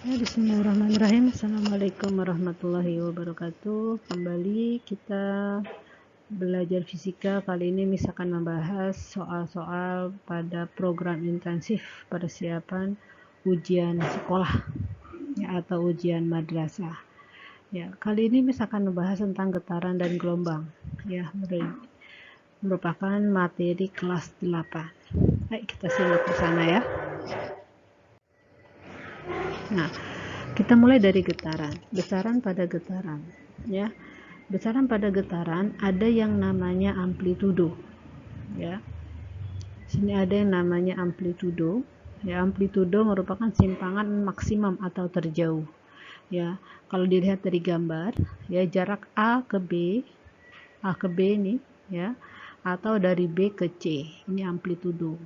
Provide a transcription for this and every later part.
Bismillahirrahmanirrahim. Assalamualaikum warahmatullahi wabarakatuh. Kembali kita belajar fisika. Kali ini misalkan membahas soal-soal pada program intensif persiapan ujian sekolah ya, atau ujian madrasah. Ya, kali ini misalkan membahas tentang getaran dan gelombang. Ya, merupakan materi kelas 8. Baik, kita simak bersama ya. Nah, kita mulai dari getaran. Besaran pada getaran, ya. Besaran pada getaran ada yang namanya amplitudo, ya. Sini ada yang namanya amplitudo. Ya, amplitudo merupakan simpangan maksimum atau terjauh. Ya, kalau dilihat dari gambar, ya jarak A ke B ini, ya, atau dari B ke C, ini amplitudo.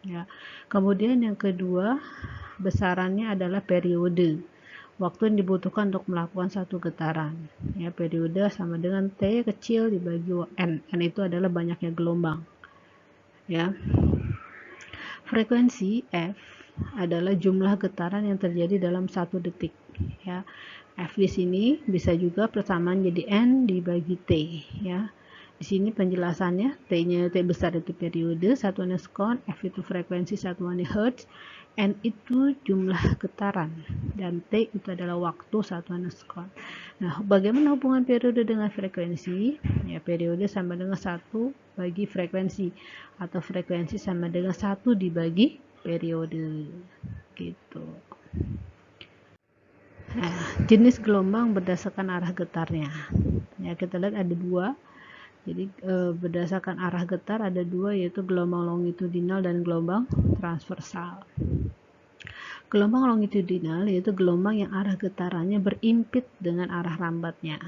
Ya. Kemudian yang kedua, besarannya adalah periode. Waktu yang dibutuhkan untuk melakukan satu getaran. Ya, periode sama dengan T kecil dibagi N. N itu adalah banyaknya gelombang. Ya. Frekuensi F adalah jumlah getaran yang terjadi dalam 1 detik. Ya. F di sini bisa juga persamaan jadi N dibagi T. Ya. Di sini penjelasannya, T-nya T besar itu periode, satuannya sekon, F itu frekuensi, satuannya hertz, N itu jumlah getaran, dan T itu adalah waktu, satuannya sekon. Nah, bagaimana hubungan periode dengan frekuensi? Ya, periode sama dengan 1 bagi frekuensi, atau frekuensi sama dengan 1 dibagi periode. Gitu. Nah, jenis gelombang berdasarkan arah getarnya. Ya, kita lihat ada 2. Jadi berdasarkan arah getar ada 2, yaitu gelombang longitudinal dan gelombang transversal. Gelombang longitudinal yaitu gelombang yang arah getarannya berimpit dengan arah rambatnya.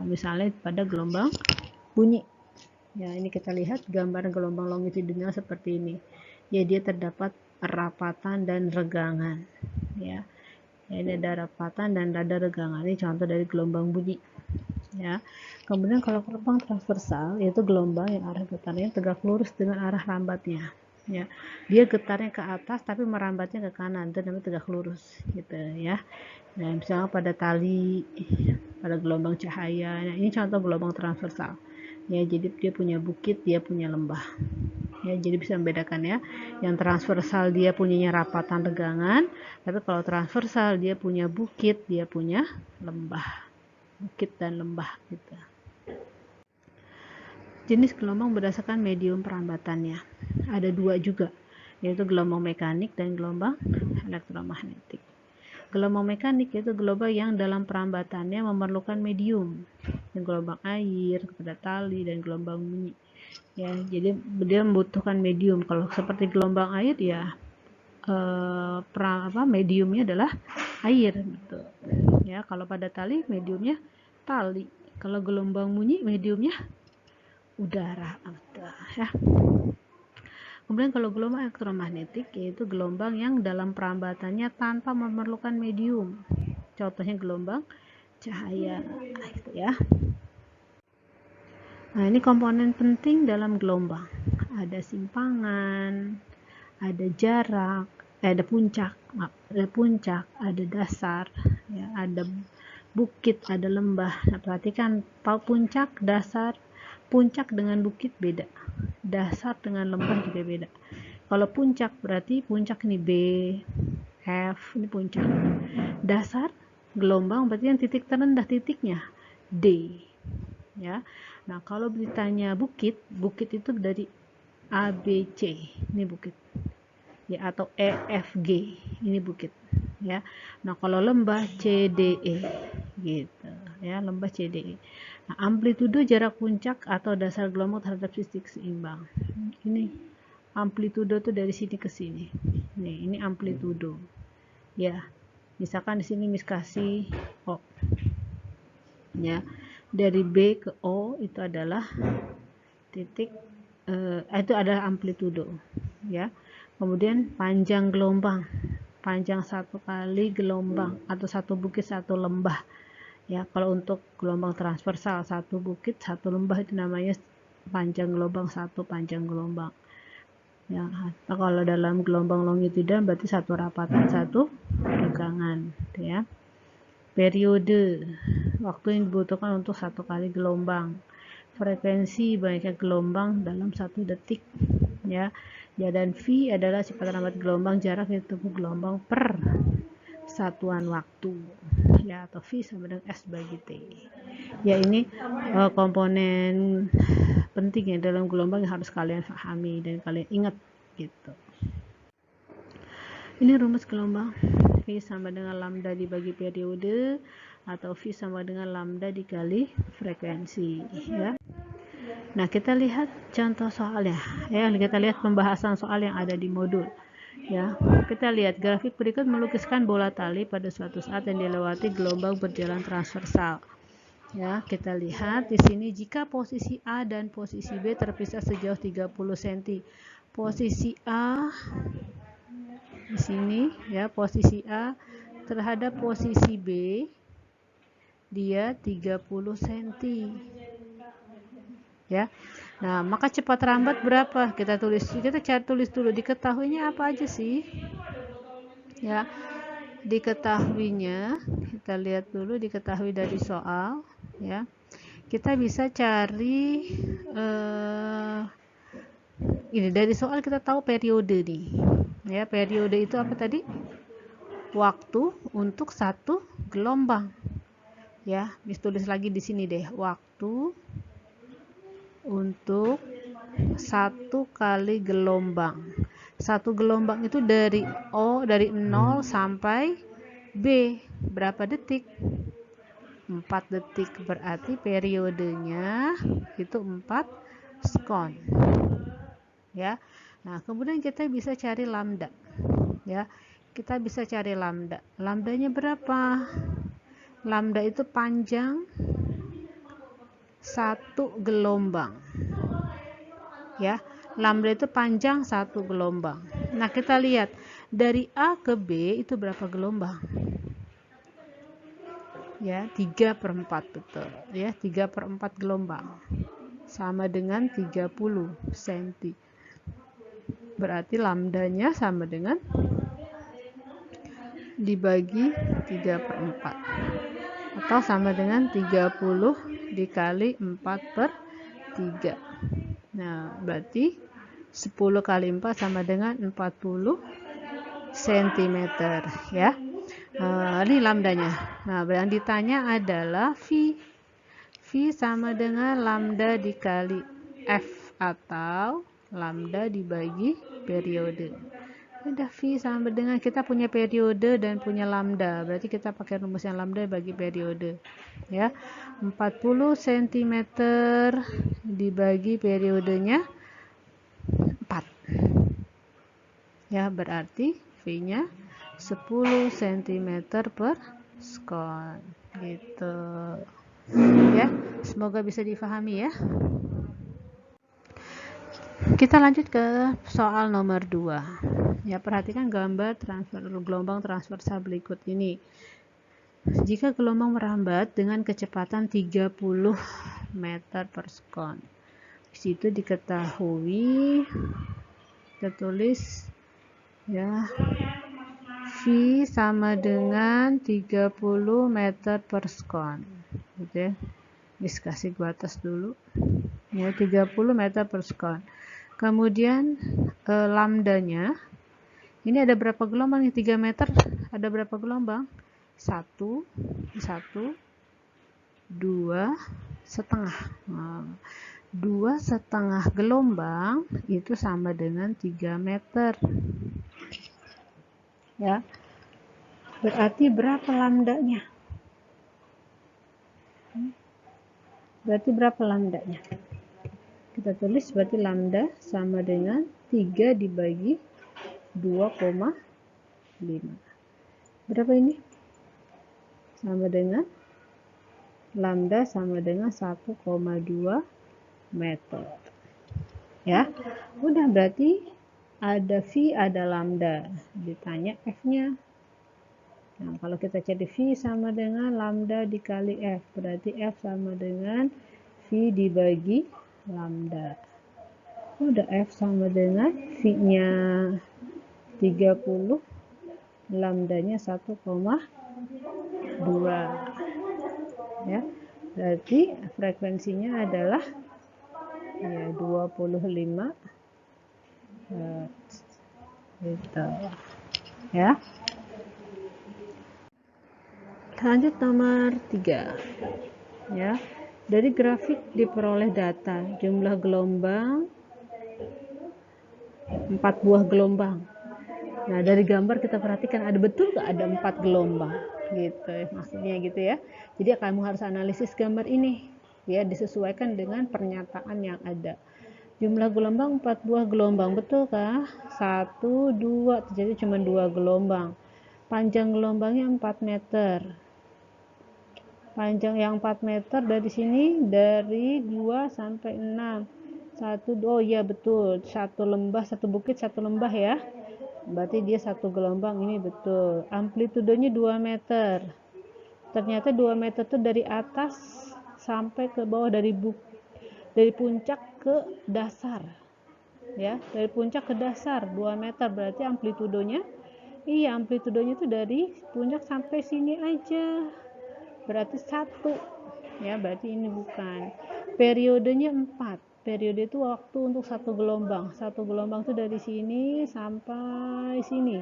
Misalnya pada gelombang bunyi. Ya, ini kita lihat gambar gelombang longitudinal seperti ini. Ya, dia terdapat rapatan dan regangan. Ya, ini ada rapatan dan ada regangan. Ini contoh dari gelombang bunyi. Ya. Kemudian kalau gelombang transversal yaitu gelombang yang arah getarnya tegak lurus dengan arah rambatnya. Ya. Dia getarnya ke atas tapi merambatnya ke kanan, itu namanya tegak lurus gitu ya. Nah, misalnya pada tali, pada gelombang cahaya. Nah, ini contoh gelombang transversal. Ya, jadi dia punya bukit, dia punya lembah. Ya, jadi bisa membedakan ya. Yang transversal dia punyanya rapatan regangan, tapi kalau transversal dia punya bukit, dia punya lembah. Bukit dan lembah gitu. Jenis gelombang berdasarkan medium perambatannya. Ada 2 juga, yaitu gelombang mekanik dan gelombang elektromagnetik. Gelombang mekanik yaitu gelombang yang dalam perambatannya memerlukan medium, gelombang air, kepada tali, dan gelombang bunyi. Ya, jadi dia membutuhkan medium. Kalau seperti gelombang air ya mediumnya adalah air gitu. Ya, kalau pada tali mediumnya tali. Kalau gelombang bunyi mediumnya udara gitu, ya. Kemudian kalau gelombang elektromagnetik yaitu gelombang yang dalam perambatannya tanpa memerlukan medium. Contohnya gelombang cahaya gitu ya. Nah, ini komponen penting dalam gelombang. Ada simpangan, ada jarak, ada puncak, ada dasar, ya, ada bukit, ada lembah. Nah, perhatikan puncak, dasar, puncak dengan bukit beda, dasar dengan lembah juga beda. Kalau puncak berarti puncak ini B, F, ini puncak. Dasar gelombang berarti yang titik terendah titiknya D, ya. Nah, kalau ditanya bukit, bukit itu dari A, B, C, ini bukit. Ya, atau E, F, G, ini bukit. Ya. Nah, kalau lembah C, D, E, gitu. Ya, lembah C, D, E. Nah, amplitudo jarak puncak atau dasar gelombang terhadap titik seimbang. Ini amplitudo tuh dari sini ke sini. Nih, ini amplitudo. Ya, misalkan di sini Miss kasih O. Ya, dari B ke O itu adalah titik itu adalah amplitudo. Ya. Kemudian panjang gelombang, panjang satu kali gelombang atau satu bukit satu lembah. Ya, kalau untuk gelombang transversal satu bukit satu lembah itu namanya panjang gelombang, satu panjang gelombang. Ya, atau kalau dalam gelombang longitudinal berarti satu rapatan satu tegangan, ya. Periode, waktu yang dibutuhkan untuk 1 kali gelombang. Frekuensi banyaknya gelombang dalam 1 detik, ya. Dan V adalah cepat lambat gelombang, jarak yang ditempuh gelombang per satuan waktu, ya, atau V sama dengan S bagi T. Ya, ini komponen penting ya dalam gelombang yang harus kalian pahami dan kalian ingat gitu. Ini rumus gelombang. V sama dengan lambda dibagi periode, atau V sama dengan lambda dikali frekuensi, ya. Nah, kita lihat contoh soalnya, ya. Kita lihat pembahasan soal yang ada di modul, ya. Kita lihat grafik berikut melukiskan bola tali pada suatu saat yang dilewati gelombang berjalan transversal. Ya, kita lihat di sini jika posisi A dan posisi B terpisah sejauh 30 cm. Posisi A di sini, ya, posisi A terhadap posisi B dia 30 cm. Ya. Nah, maka cepat lambat berapa? Kita cari tulis dulu, diketahuinya apa aja sih? Ya. Diketahuinya, kita lihat dulu diketahui dari soal, ya. Kita bisa cari ini dari soal kita tahu periode nih, ya. Periode itu apa tadi? Waktu untuk 1 gelombang, ya. Bisa tulis lagi di sini deh, waktu untuk 1 kali gelombang. 1 gelombang itu dari 0 sampai B berapa detik? 4 detik, berarti periodenya itu 4 sekon, ya. Nah, kemudian kita bisa cari lambda, ya. Kita bisa cari lambda. Lambdanya berapa? Lambda itu panjang 1 gelombang, ya. Lambda itu panjang 1 gelombang. Nah, kita lihat dari A ke B itu berapa gelombang? Ya, 3/4, betul, ya. 3/4 gelombang sama dengan 30 cm. Berarti lambdanya sama dengan dibagi 3/4 atau sama dengan 30 dikali 4/3. Nah, berarti 10 kali 4 sama dengan 40 cm, ya. Ini lambdanya. Nah, yang ditanya adalah V. V sama dengan lambda dikali F atau lambda dibagi periode. Udah, V sama dengan, kita punya periode dan punya lambda, berarti kita pakai rumus yang lambda bagi periode, ya. 40 cm dibagi periodenya 4, ya, berarti V-nya 10 cm per sekon, gitu, ya. Semoga bisa difahami, ya. Kita lanjut ke soal nomor 2. Ya, perhatikan gambar gelombang transversal berikut ini. Jika gelombang merambat dengan kecepatan 30 meter per sekon, di situ diketahui, kita tulis, ya, V sama dengan 30 meter per sekon, gitu, ya. Kasih gua atas dulu, ya, 30 meter per sekon. Kemudian lambdanya, ini ada berapa gelombang? 3 meter ada berapa gelombang? 1, 2 setengah. 2 setengah gelombang itu sama dengan 3 meter, ya. Berarti berapa lambdanya? Berarti berapa lambdanya? Kita tulis, berarti lambda sama dengan 3 dibagi 2,5. Berapa ini? Sama dengan lambda sama dengan 1,2 meter. Ya. Udah, berarti ada V, ada lambda. Ditanya F-nya. Nah, kalau kita cari V sama dengan lambda dikali F, berarti F sama dengan V dibagi lambda. Udah, F sama dengan V-nya 30 lambdanya 1,2 ya. Berarti frekuensinya adalah ya 25 Hz gitu ya. Lanjut nomor 3 ya. Dari grafik diperoleh data jumlah gelombang 4 buah gelombang. Nah, dari gambar kita perhatikan ada betul nggak ada 4 gelombang gitu ya, maksudnya gitu ya. Jadi kamu harus analisis gambar ini ya, disesuaikan dengan pernyataan yang ada. Jumlah gelombang 4 buah gelombang, betulkah? 1, 2, jadi cuma 2 gelombang. Panjang gelombangnya 4 meter. Panjang yang 4 meter dari sini dari 2 sampai 6. Oh iya betul, satu lembah, satu bukit, satu lembah ya. Berarti dia satu gelombang, ini betul. Amplitudenya 2 meter. Ternyata 2 meter itu dari atas sampai ke bawah, dari puncak ke dasar. Ya, dari puncak ke dasar 2 meter, berarti amplitudenya itu dari puncak sampai sini aja. Berarti 1. Ya, berarti ini bukan. Periodenya 4. Periode itu waktu untuk satu gelombang. Satu gelombang itu dari sini sampai sini.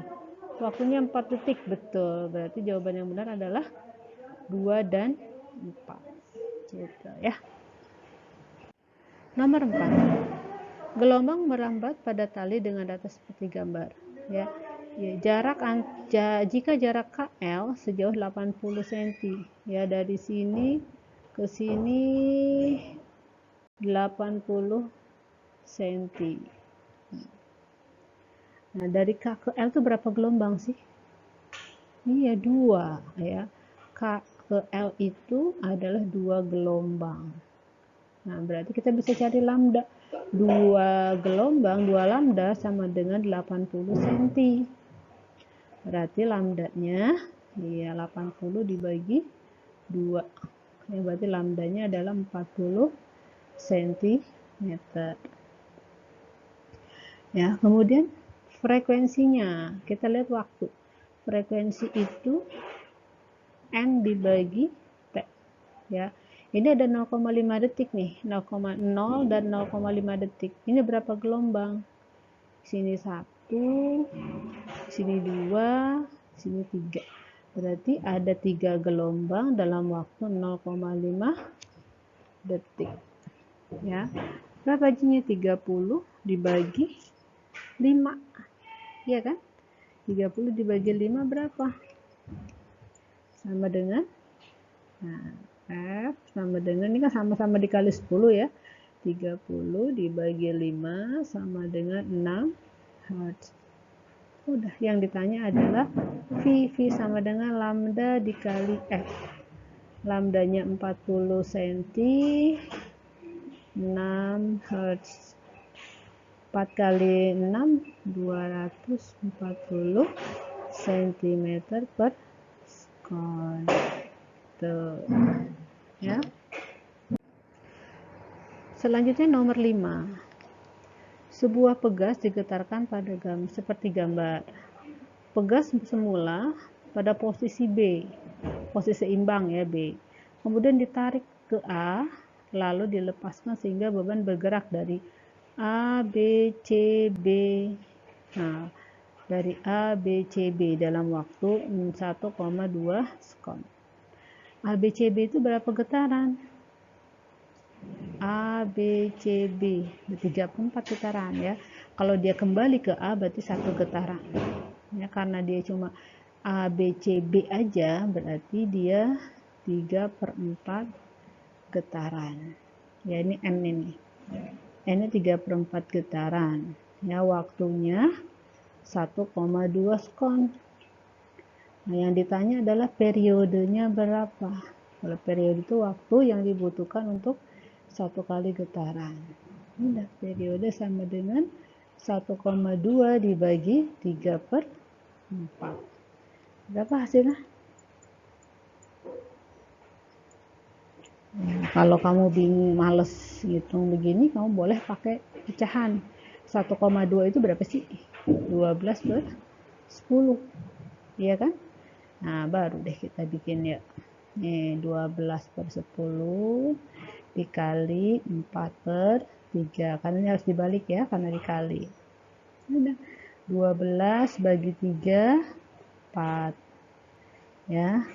Waktunya 4 detik, betul. Berarti jawaban yang benar adalah 2 dan 4. Gitu ya. Nomor 4. Gelombang merambat pada tali dengan data seperti gambar, ya. Jika jarak KL sejauh 80 cm, ya, dari sini ke sini 80 cm. Nah, dari K ke L itu berapa gelombang sih? Iya, 2 ya. K ke L itu adalah 2 gelombang. Nah, berarti kita bisa cari lambda. 2 gelombang, 2 lambda sama dengan 80 cm. Berarti lambdanya ya 80 dibagi 2. Ya, berarti lambdanya adalah 40 cm. Ya, kemudian frekuensinya, kita lihat waktu. Frekuensi itu N dibagi T. Ya. Ini ada 0,5 detik nih, 0,0 dan 0,5 detik. Ini berapa gelombang? Sini 1, sini 2, sini 3. Berarti ada 3 gelombang dalam waktu 0,5 detik. Ya. Berapa J-nya? 30 dibagi 5. Iya kan? 30 dibagi 5 berapa? Sama dengan, nah, F sama dengan, ini kan sama-sama dikali 10 ya. 30 dibagi 5 sama dengan 6 Hz. Udah, yang ditanya adalah V. V sama dengan lambda dikali F. Lambdanya 40 cm, 6 Hz. 4 kali 6, 240 cm per sekon. Tuh. Ya. Selanjutnya nomor 5. Sebuah pegas digetarkan pada seperti gambar. Pegas semula pada posisi B, posisi seimbang ya B. Kemudian ditarik ke A, lalu dilepaskan sehingga beban bergerak dari A, B, C, B. Nah, dari A, B, C, B dalam waktu 1,2 sekon. A, B, C, B itu berapa getaran? A, B, C, B 34 getaran ya. Kalau dia kembali ke A berarti 1 getaran ya, karena dia cuma A, B, C, B aja berarti dia 3/4 getaran ya. Ini N, ini N 3/4 getaran ya, waktunya 1,2 sekon. Nah, yang ditanya adalah periodenya berapa. Kalau periode itu waktu yang dibutuhkan untuk 1 kali getaran. Udah, periode sama dengan 1,2 dibagi 3/4. Berapa hasilnya? Nah, kalau kamu bingung, males ngitung begini, kamu boleh pakai pecahan. 1,2 itu berapa sih? 12/10. iya kan? Nah, baru deh kita bikin ya. Nih, 12/10 dikali 4/3. Karena ini harus dibalik ya, karena dikali. Udah. 12 bagi 3, 4. Ya.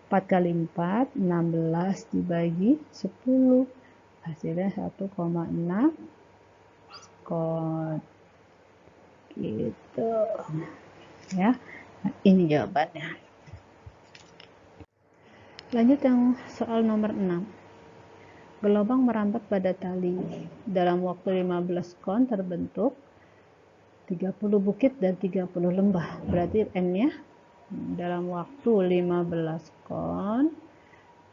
4 kali 4, 16 dibagi 10. Hasilnya 1,6 skon. Gitu. Ya. Nah, ini jawabannya. Lanjut yang soal nomor 6. Gelombang merambat pada tali. Dalam waktu 15 kon terbentuk 30 bukit dan 30 lembah. Berarti N-nya dalam waktu 15 kon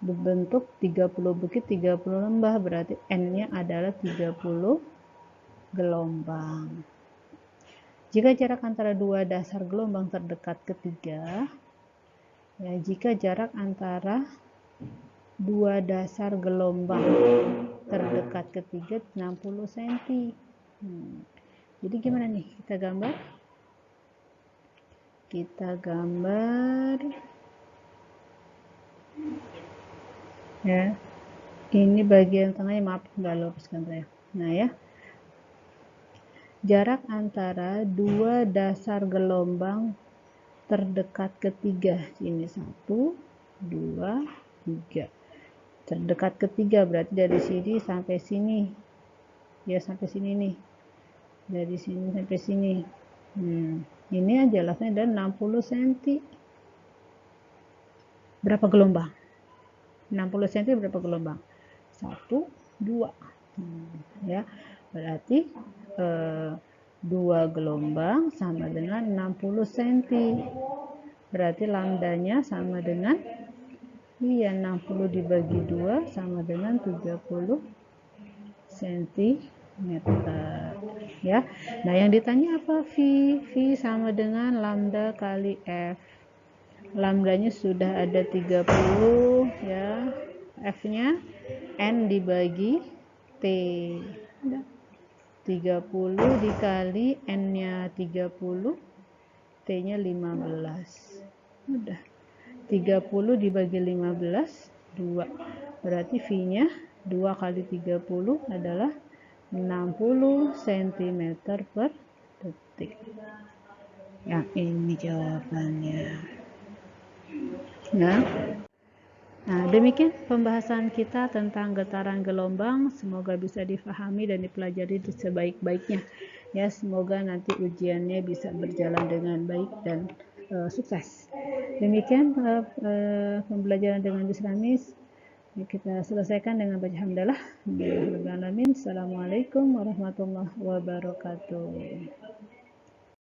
dibentuk 30 bukit, 30 lembah. Berarti N-nya adalah 30 gelombang. Jika jarak antara dua dasar gelombang terdekat ketiga, ya, jika jarak antara dua dasar gelombang terdekat ketiga 60 cm. Jadi gimana nih kita gambar? Kita gambar ya. Ini bagian tengahnya, maaf nggak luruskan saya. Nah ya, jarak antara dua dasar gelombang terdekat ketiga, ini 1, 2, 3. Terdekat ketiga berarti dari sini sampai sini, ya, sampai sini nih, dari sini sampai sini. Ini jelasnya ada 60 cm. Berapa gelombang? 60 cm berapa gelombang? 1, 2. Ya, berarti 2 gelombang sama dengan 60 cm. Berarti lambdanya sama dengan 60 dibagi 2 sama dengan 30 cm. Ya. Nah, yang ditanya apa? V. V sama dengan lambda kali F. Lambdanya sudah ada 30 ya. F-nya N dibagi T. 30 dikali N-nya 30, T-nya 15. Udah. 30 dibagi 15, 2. Berarti V-nya 2 kali 30 adalah 60 cm per detik. Yang ini jawabannya. Nah, demikian pembahasan kita tentang getaran gelombang. Semoga bisa difahami dan dipelajari sebaik-baiknya. Ya, semoga nanti ujiannya bisa berjalan dengan baik dan sukses. Demikian pembelajaran dengan Bisramis. Kita selesaikan dengan baca hamdalah. Assalamualaikum warahmatullahi wabarakatuh.